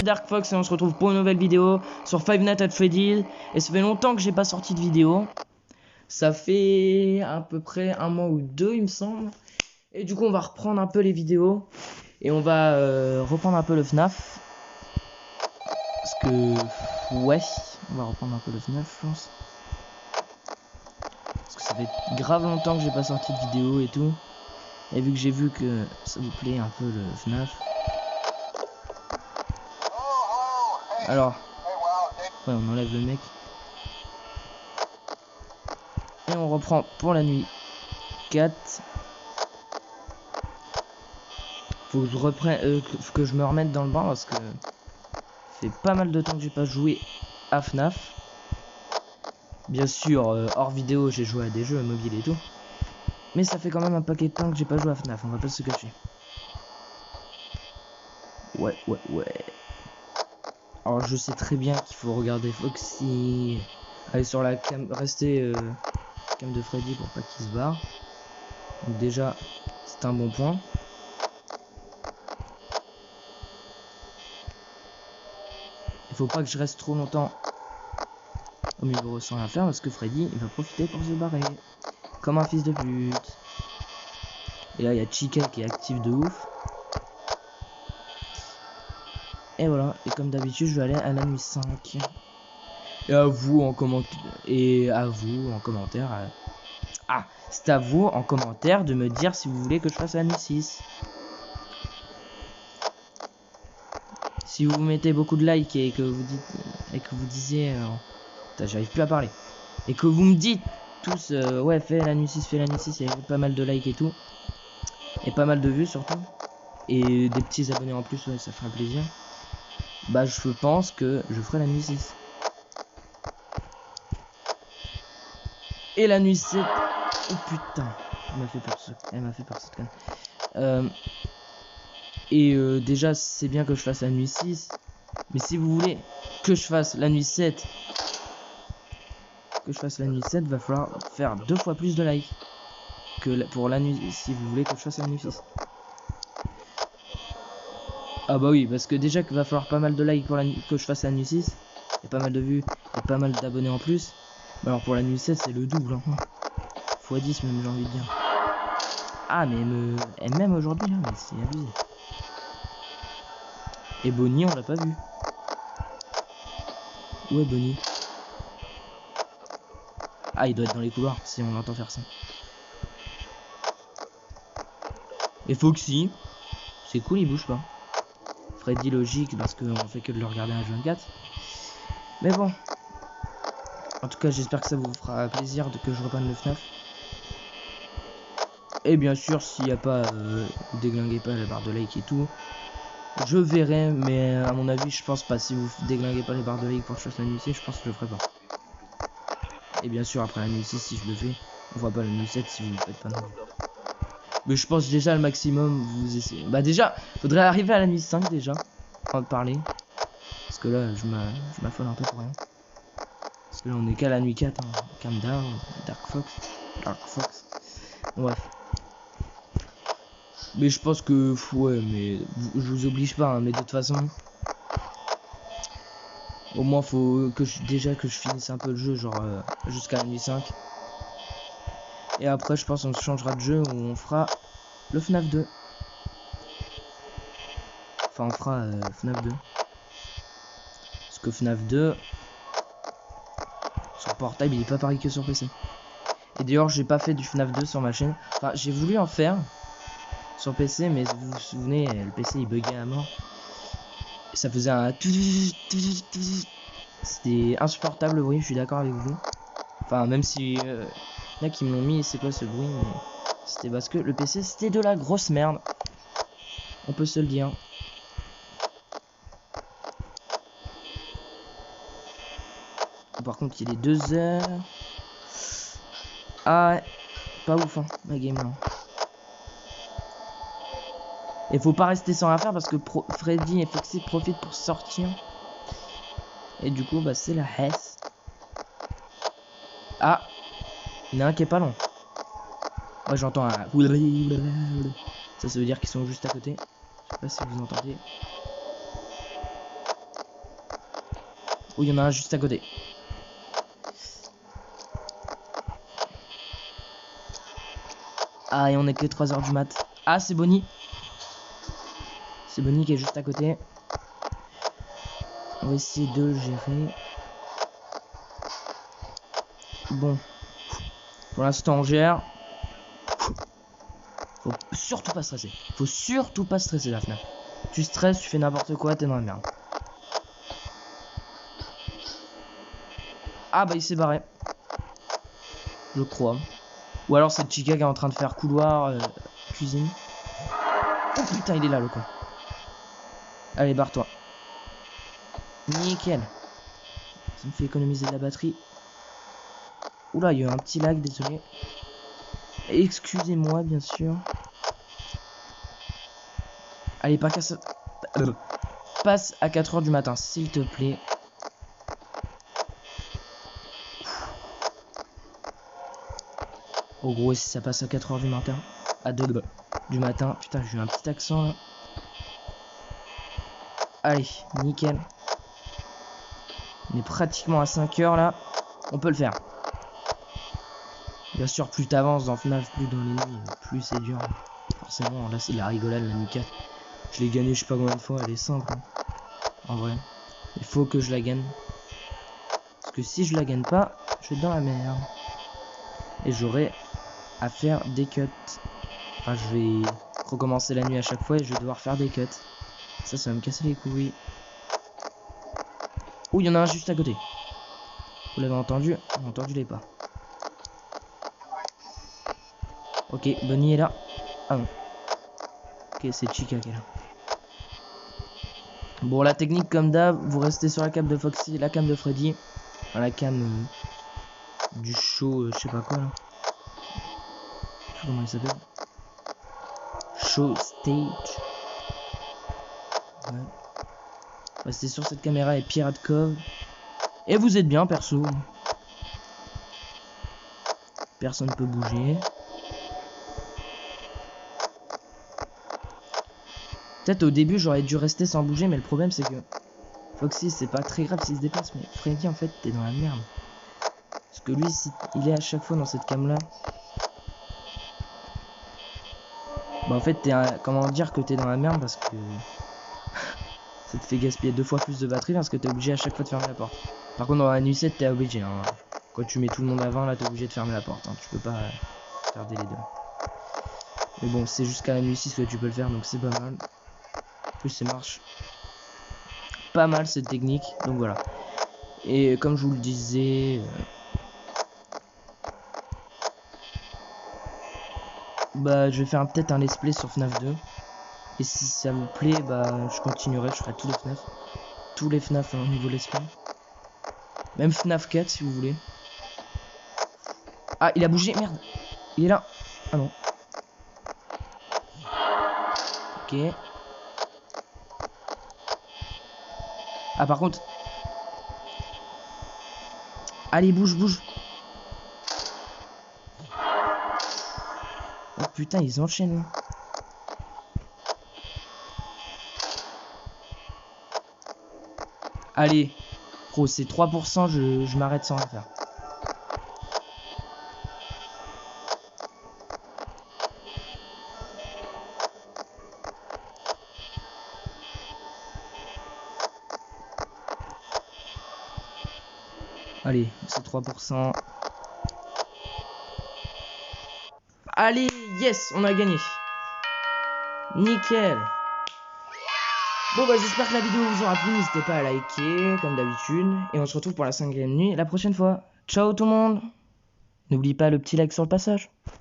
Dark Fox et on se retrouve pour une nouvelle vidéo sur Five Nights at Freddy's. Et ça fait longtemps que j'ai pas sorti de vidéo. Ça fait à peu près un mois ou deux il me semble. Et du coup on va reprendre un peu les vidéos. Et on va reprendre un peu le FNAF. Parce que ouais, on va reprendre un peu le FNAF je pense. Parce que ça fait grave longtemps que j'ai pas sorti de vidéo et tout. Et vu que j'ai vu que ça vous plaît un peu le FNAF. Alors, ouais, on enlève le mec. Et on reprend pour la nuit 4. Faut que je reprenne, que je me remette dans le bain parce que ça fait pas mal de temps que j'ai pas joué à FNAF. Bien sûr, hors vidéo, j'ai joué à des jeux mobiles et tout. Mais ça fait quand même un paquet de temps que j'ai pas joué à FNAF, on va pas se cacher. Ouais. Alors je sais très bien qu'il faut regarder Foxy, aller sur la cam, rester cam de Freddy pour pas qu'il se barre. Donc déjà c'est un bon point. Il faut pas que je reste trop longtemps au milieu sans rien faire parce que Freddy il va profiter pour se barrer comme un fils de pute. Et là il y a Chica qui est active de ouf. Et voilà, et comme d'habitude je vais aller à la nuit 5. Et à vous en commentaire. Ah, c'est à vous en commentaire de me dire si vous voulez que je fasse la nuit 6. Si vous mettez beaucoup de likes et que vous dites disiez j'arrive plus à parler. Et que vous me dites tous ouais fais la nuit 6, il y a pas mal de likes et tout. Et pas mal de vues surtout. Et des petits abonnés en plus, ouais, ça fera plaisir. Bah je pense que je ferai la nuit 6. Et la nuit 7. Oh putain, elle m'a fait peur cette conne. Déjà c'est bien que je fasse la nuit 6. Mais si vous voulez que je fasse la nuit 7, va falloir faire 2 fois plus de likes que pour la nuit, si vous voulez que je fasse la nuit 6. Ah bah oui, parce que déjà qu'il va falloir pas mal de likes pour que je fasse la nuit 6. Et pas mal de vues, et pas mal d'abonnés en plus. Bah alors pour la nuit 7 c'est le double hein. x10 même j'ai envie de dire. Ah mais même aujourd'hui là, mais c'est abusé. Et Bonnie on l'a pas vu. Où est Bonnie? Ah il doit être dans les couloirs si on l'entend faire ça. Et Foxy, c'est cool, il bouge pas. Freddy logique parce qu'on fait que de le regarder à H24. Mais bon. En tout cas j'espère que ça vous fera plaisir que je reprenne le FNAF. Et bien sûr s'il n'y a pas déglinguez pas la barre de like et tout, je verrai, mais à mon avis je pense pas. Si vous déglinguez pas les barres de like pour que je fasse la nuit 6, je pense que je le ferai pas. Et bien sûr après la nuit 6 si je le fais, on fera pas la nuit 7 si vous ne le faites pas non plus. Mais je pense déjà le maximum vous essayez. Bah déjà faudrait arriver à la nuit 5 déjà avant de parler. Parce que là je m'affole un peu pour rien. Parce que là on est qu'à la nuit 4 hein. Calm down, Dark Fox. Bref. Mais je pense que ouais mais je vous oblige pas hein, mais de toute façon au moins faut que déjà que je finisse un peu le jeu genre jusqu'à la nuit 5. Et après je pense on changera de jeu où on fera le FNAF 2. Enfin on fera FNAF 2. Parce que FNAF 2 sur portable il est pas pareil que sur PC. Et d'ailleurs j'ai pas fait du FNAF 2 sur ma chaîne. Enfin j'ai voulu en faire sur PC mais vous vous souvenez le PC il buguait à mort. Et ça faisait un... C'était insupportable, oui je suis d'accord avec vous. Enfin même si Là qui me l'ont mis, c'est quoi ce bruit? Mais c'était parce que le PC c'était de la grosse merde. On peut se le dire. Par contre il est 2 heures. Ah pas ouf hein, ma game là. Et faut pas rester sans rien faire parce que Freddy et Foxy profitent pour sortir. Et du coup bah c'est la hesse. Ah, il y en a un qui est pas long. Moi j'entends un... Ça veut dire qu'ils sont juste à côté. Je sais pas si vous entendez. Oh, il y en a un juste à côté. Ah, et on est que 3 heures du mat. Ah, c'est Bonnie. C'est Bonnie qui est juste à côté. On va essayer de le gérer. Bon. Pour l'instant, on gère. Faut surtout pas stresser. Faut surtout pas stresser, la FNAF. Tu stresses, tu fais n'importe quoi, t'es dans la merde. Ah, bah il s'est barré. Je crois. Ou alors c'est Chica qui est en train de faire couloir, cuisine. Oh putain, il est là, le con. Allez, barre-toi. Nickel. Ça me fait économiser de la batterie. Oula, il y a eu un petit lag, désolé. Excusez-moi, bien sûr. Allez, pas casse... Passe à 4 heures du matin, s'il te plaît. Oh gros, si ça passe à 4 heures du matin. À 2 du matin. Putain, j'ai eu un petit accent là. Allez, nickel. On est pratiquement à 5 heures là. On peut le faire. Bien sûr, plus t'avances dans FNAF, plus dans les nuits, plus c'est dur. Forcément, là c'est de la rigolade, la nickel. Je l'ai gagné je sais pas combien de fois, elle est simple. Hein. En vrai. Il faut que je la gagne. Parce que si je la gagne pas, je vais être dans la merde. Et j'aurai à faire des cuts. Enfin, je vais recommencer la nuit à chaque fois et je vais devoir faire des cuts. Ça va me casser les couilles. Oh, il y en a un juste à côté. Vous l'avez entendu? On a entendu les pas. Ok, Bonnie est là. Ah non. Ok, c'est Chica qui est là. Bon, la technique comme d'hab, vous restez sur la cam de Foxy, la cam de Freddy. Enfin, la cam du show, je sais pas quoi là. Je sais pas comment il s'appelle. Show stage. Ouais. Restez sur cette caméra et Pirate Cove. Et vous êtes bien, perso. Personne ne peut bouger. Peut-être au début j'aurais dû rester sans bouger, mais le problème c'est que Foxy c'est pas très grave s'il se déplace, mais Freddy en fait t'es dans la merde. Parce que lui si il est à chaque fois dans cette cam là. Bah en fait t'es comment dire que t'es dans la merde parce que ça te fait gaspiller 2 fois plus de batterie parce que t'es obligé à chaque fois de fermer la porte. Par contre dans la nuit 7 t'es obligé hein. Quand tu mets tout le monde à 20 là t'es obligé de fermer la porte hein. Tu peux pas garder les deux. Mais bon c'est jusqu'à la nuit 6 que tu peux le faire donc c'est pas mal. En plus ça marche pas mal cette technique donc voilà. Et comme je vous le disais bah je vais faire peut-être un let's play sur FNAF 2. Et si ça me plaît bah je continuerai, je ferai tous les FNAF. Tous les FNAF au niveau let's play. Même FNAF 4 si vous voulez. Ah il a bougé, merde. Il est là. Ah non. Ok. Ah par contre. Allez bouge, bouge. Oh putain ils enchaînent. Allez. Gros c'est 3%, je m'arrête sans rien faire. Allez, c'est 3%. Allez, yes, on a gagné. Nickel. Bon bah j'espère que la vidéo vous aura plu, n'hésitez pas à liker comme d'habitude. Et on se retrouve pour la 5e nuit la prochaine fois. Ciao tout le monde. N'oublie pas le petit like sur le passage.